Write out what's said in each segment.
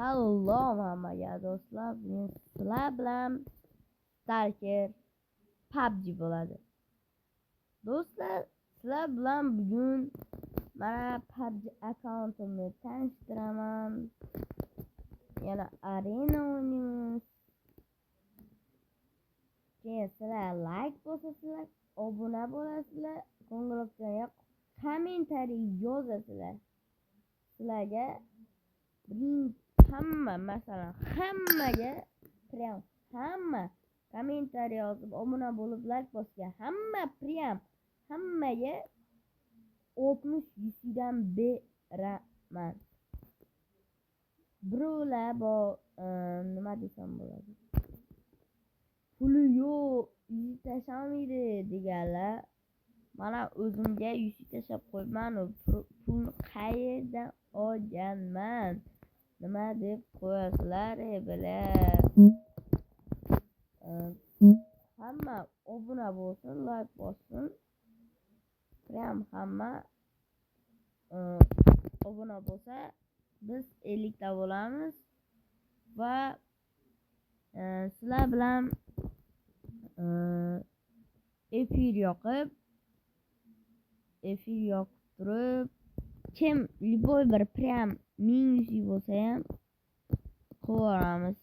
Shalom hammaga do'stlar, men sizlar bilan Stalker PUBG bo'ladi. Do'stlar, sizlar bilan bugun mana PUBG akkauntimni tanishtiraman. Yana arena o'ynaymiz. Keyin sizlar like bosasizlar, obuna bo'lasizlar, qo'ng'iroqchaga kommentariy yozasizlar. Sizlarga masalan hammaga hamma kommentariy yozib obuna bo'lib like bosgan hammaga 60 UC'dan beraman. Birovlar nima desam bo'ladi, puli yo'q, UC tashlamaydi deganlar, mana o'zimga UC tashlab qo'yman, pulni qayerdan olganman nima deb qo'yasizlar bilar. Hamma obuna bo'lsin, like bossin. Hamma obuna bo'lsa biz 50 ta bo'lamiz va sizlar bilan efir yoqib turib, kim liboy bir 1000 UC bo'lsa ham qo'yamiz.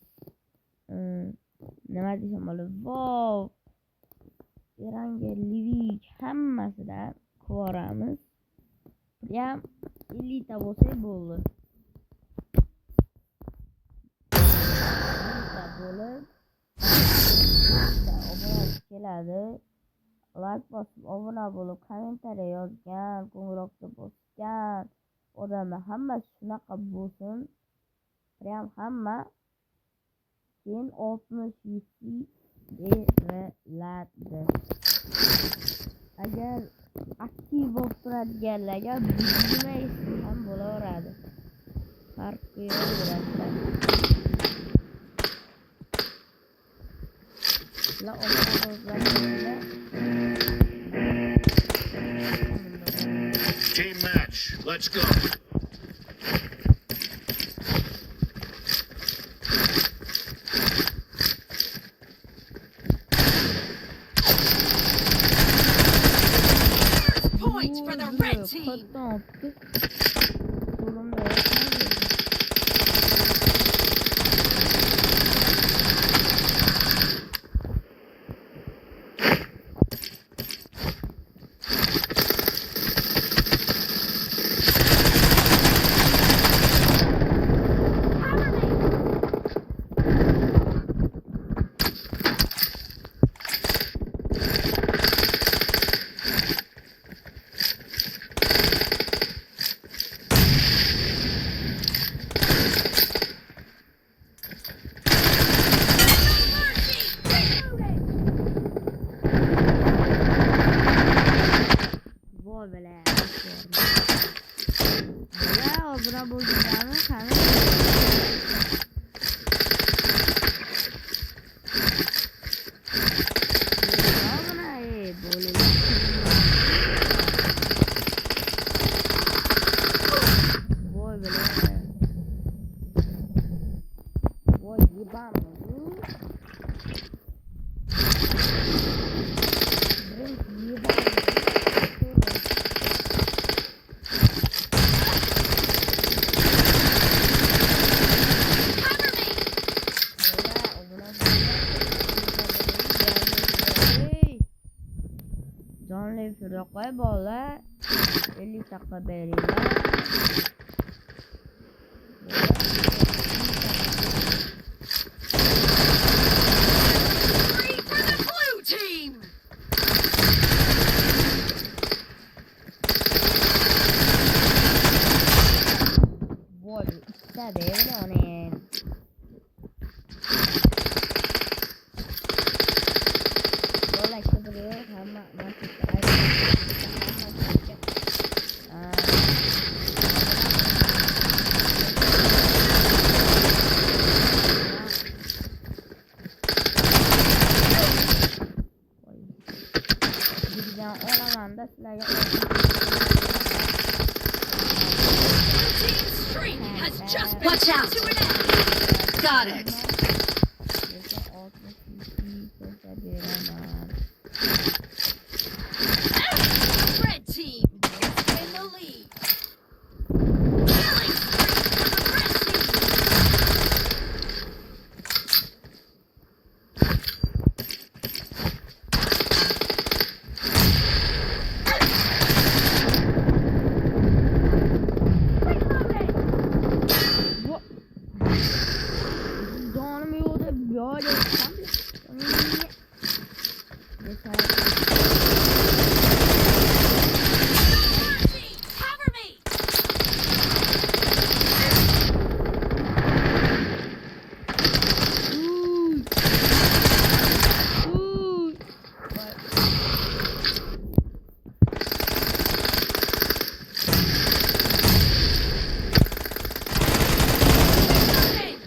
Nima desam bo'ladi, wow, Eranga, Livik hammasida qo'yamiz. 50 ta bo'lsa bo'ldi. 50 ta bo'lib obuna keladi. Like bosib, obuna bo'lib, kommentariy yozgan, qo'ng'iroqcha bosgan odamlar hammasi shunaqa bo'lsin. Hamma keyin 60 UC beriladi. Agar aktiv bo'lib turadiganlarga buyurma ham bo'laveradi. Farqi yo'q bilasizlar. Team match, let's go. Points for the red team. Obuna bo'lganlarni qani jonli efirga qo'y bolalar, 50 dakika beringlar. Three for the blue team. Voy, ikkita devri onen. Bola kibri hamma olamanda sizlarga Blue team's streak has just been Watch out! Got it. Lekin 60 ko'rsa beraman. Red team is in the lead. Killing spree for the red team. What? Canım yolda böyle tam. Yeter. Mercy, cover me. Uy. Uy. Bak. Reloading.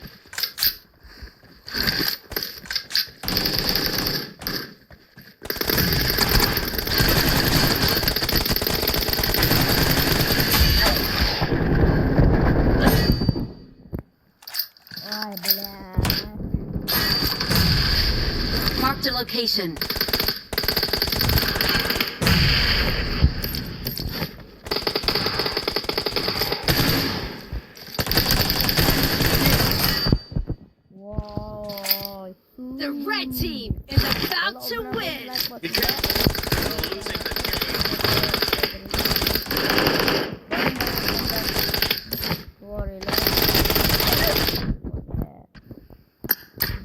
Vay bela. Marked a location. Vay. The red team is about to win. Be careful. You're losing the game.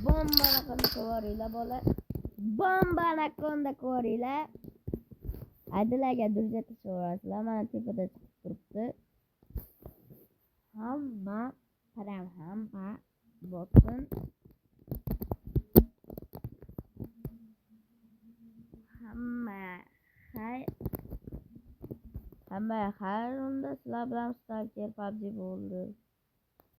Bomba anaconda ko'ringlar bola. Bomba anaconda ko'ringlar. Adilarga durjata so'rasizlar. Mana tepada chiqib turibdi. Hamma param hamma botsin. Hamma har unda sizlar bilan Stalker PUBG bo'ldi.